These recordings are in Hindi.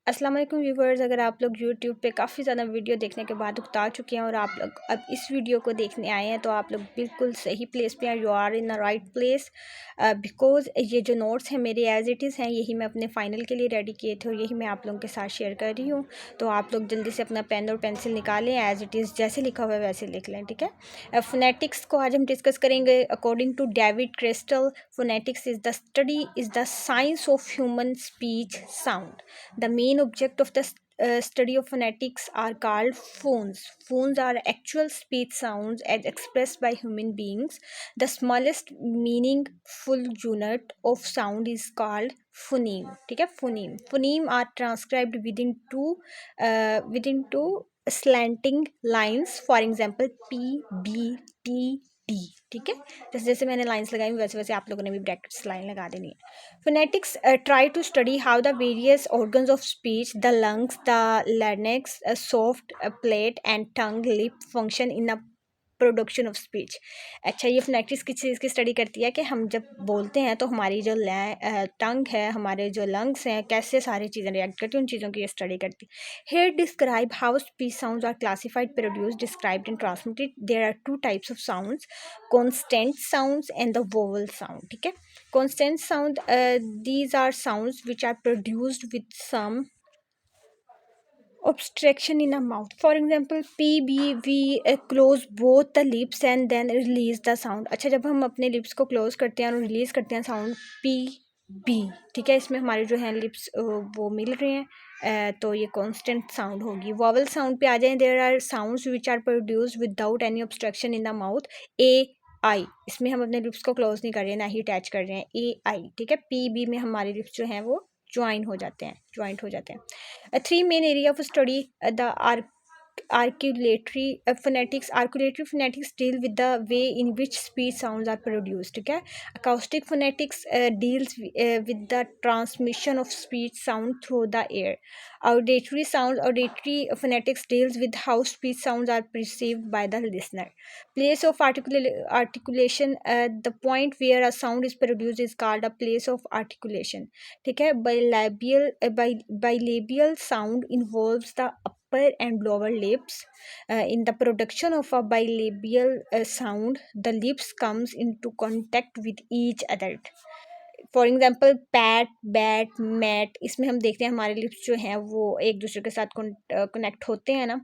अस्सलाम वालेकुम व्यूवर्स, अगर आप लोग यूट्यूब पे काफ़ी ज़्यादा वीडियो देखने के बाद उतार चुके हैं और आप लोग अब इस वीडियो को देखने आए हैं तो आप लोग बिल्कुल सही प्लेस पे हैं। You are in the right place because ये जो नोट्स हैं मेरे एज़ इट इज़ हैं, यही मैं अपने फ़ाइनल के लिए रेडी किए थे और यही मैं आप लोगों के साथ शेयर कर रही हूँ। तो आप लोग जल्दी से अपना पेन और पेंसिल निकालें, एज़ इट इज़ जैसे लिखा हुआ है वैसे लिख लें, ठीक है। फोनेटिक्स को आज हम डिस्कस करेंगे। According to David Crystal, phonetics is the science of human speech sound. The main object of the study of phonetics are called phones. Phones are actual speech sounds as expressed by human beings. The smallest meaningful unit of sound is called phoneme. ठीक है, phoneme. Phoneme are transcribed within two slanting lines. For example, P, B, T, D. ठीक है, जैसे जैसे मैंने लाइंस लगाई वैसे वैसे आप लोगों ने भी ब्रैकेट्स लाइन लगा देनी है. Phonetics try to study how the various organs of speech, the lungs, the larynx, a soft plate, and tongue, lip function in the production of speech. अच्छा, ये फोनेटिक्स किस चीज़ की स्टडी करती है कि हम जब बोलते हैं तो हमारी जो टंग है, हमारे जो लंग्स हैं, कैसे सारी चीज़ें रिएक्ट करती हैं, उन चीज़ों की ये स्टडी करती है. Here describe how speech sounds are classified, produced, described and transmitted. There are two types of sounds, constant sounds and the vowel sound. ठीक है, constant sound, these are sounds which are produced with some obstruction in a mouth. For example, p b, we close both the lips and then release the sound. अच्छा, जब हम अपने लिप्स को क्लोज करते हैं और रिलीज करते हैं साउंड p b, ठीक है, इसमें हमारे जो हैं लिप्स वो मिल रहे हैं, तो ये कांस्टेंट साउंड होगी. वॉवल साउंड पे आ जाएं. There are sounds which are produced without any obstruction in the mouth. A I, इसमें हम अपने लिप्स को क्लोज नहीं कर रहे हैं, ना ही अटैच कर रहे हैं. ए आई, ठीक है. पी बी में हमारे लिप्स जो हैं वो ज्वाइन हो जाते हैं, ज्वाइंट हो जाते हैं. Three main area of study, the articulatory phonetics. Articulatory phonetics deal with the way in which speech sounds are produced. Okay, acoustic phonetics deals with the transmission of speech sound through the air. Auditory phonetics deals with how speech sounds are perceived by the listener. Place of articulation, the point where a sound is produced is called a place of articulation. ठीक है. Bilabial sound involves the upper and lower lips. In the production of a bilabial sound, the lips comes into contact with each other. For example pat, bat, mat, इसमें हम देखते हैं हमारे लिप्स जो हैं वो एक दूसरे के साथ कनेक्ट होते हैं ना,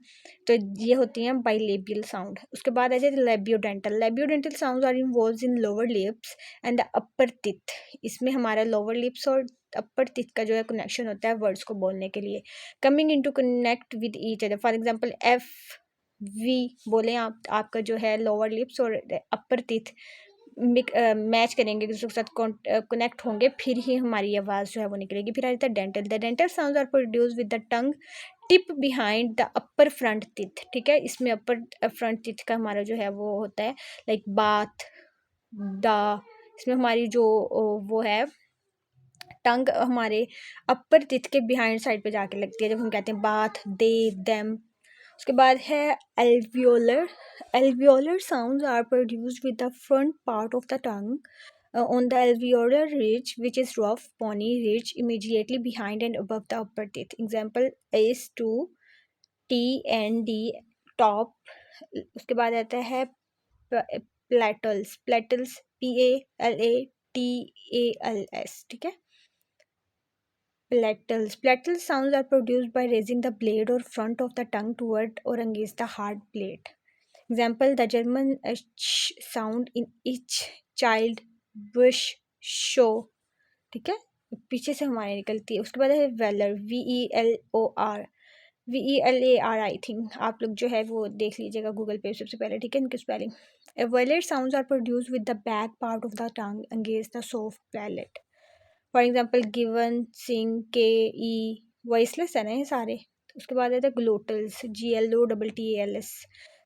तो ये होती हैं बाइलेबियल साउंड. उसके बाद आ जाए labiodental. Labiodental sounds are involved in lower lips and the upper teeth. इसमें हमारा लोअर लिप्स और अपर टिथ का जो है कनेक्शन होता है वर्ड्स को बोलने के लिए. Coming in to connect with each other. For example f v बोलें आप, आपका जो है लोअर लिप्स और अपर टिथ मैच करेंगे, एक दूसरे के साथ कनेक्ट होंगे, फिर ही हमारी आवाज़ जो है वो निकलेगी. फिर आ जाता है dental. The dental sounds are produce with the tongue tip behind the upper front teeth. ठीक है, इसमें अपर फ्रंट टिथ का हमारा जो है वो होता है लाइक बाथ, द. इसमें हमारी जो वो है टंग हमारे अपर टिथ के बिहाइंड साइड पे जाके लगती है जब हम कहते हैं बाथ, दे, देम. उसके बाद है alveolar. Alveolar sounds are produced with the front part of the tongue on the alveolar ridge, which is rough bony ridge immediately behind and above the upper teeth. Example is to T and D, top. उसके बाद आता है plattles. Plattles, P-A-L-A-T-A-L-S. ठीक है. Plattles. Plattles sounds are produced by raising the blade or front of the tongue toward or against the hard plate. Example, the German sh sound in each child, bush, show. ठीक है, पीछे से हमारे निकलती है. उसके बाद है velar. VELOR. VELAR. I think आप लोग जो है वो देख लीजिएगा गूगल पे सबसे पहले. ठीक है, इनकी spelling. Velar sounds are produced with the back part of the tongue against the soft palate. For example given, sing, K, E, voiceless है ना ये सारे. उसके बाद आता है ग्लोटल्स. GLOTTALS.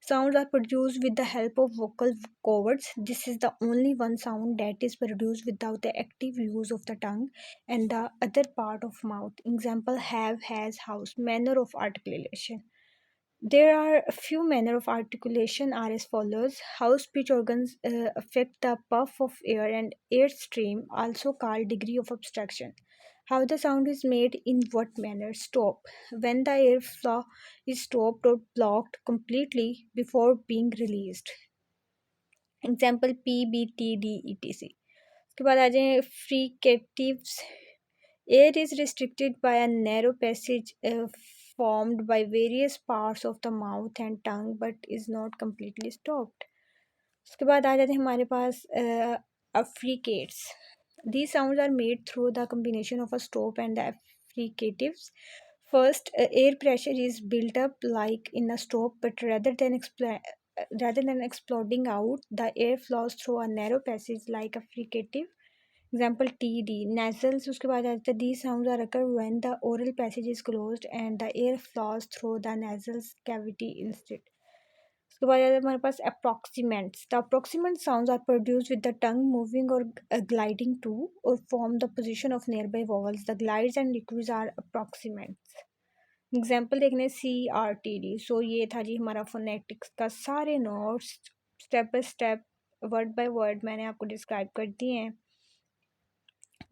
Sounds are produced with the help of vocal cords. This is the only one sound that is produced without the active use of the tongue and the other part of mouth. Example, have, has, house. Manner of articulation. There are a few manner of articulation are as follows. How speech organs affect the puff of air and airstream, also called degree of obstruction. How the sound is made, in what manner. Stop. When the airflow is stopped or blocked completely before being released. Example P B T D E T C. उसके बाद आ जाए fricatives. Air is restricted by a narrow passage formed by various parts of the mouth and tongue but is not completely stopped. उसके बाद आ जाते हैं हमारे पास affricates. These sounds are made through the combination of a stop and the affricatives. First, air pressure is built up like in a stop, but rather than exploding out, the air flows through a narrow passage like a fricative. Example TD. Nasals, उसके बाद आता है these sounds are occur when the oral passage is closed and the air flows through the nasal cavity instead. उसके बाद आता है हमारे पास approximants. The approximant sounds are produced with the tongue moving or gliding to or form the position of nearby vowels. The glides and liquids are approximants. Example देखने CRTD. सो ये था जी हमारा फोनेटिक्स का सारे notes step by step word by word मैंने आपको डिस्क्राइब कर दिए हैं।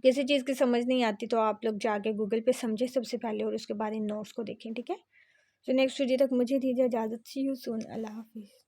किसी चीज़ की समझ नहीं आती तो आप लोग जाके गूगल पे समझे सबसे पहले और उसके बाद इन नोट्स को देखें, ठीक है। तो नेक्स्ट वीडियो तक मुझे दीजिए इजाज़त। सी यू सून। अल्लाह हाफिज़।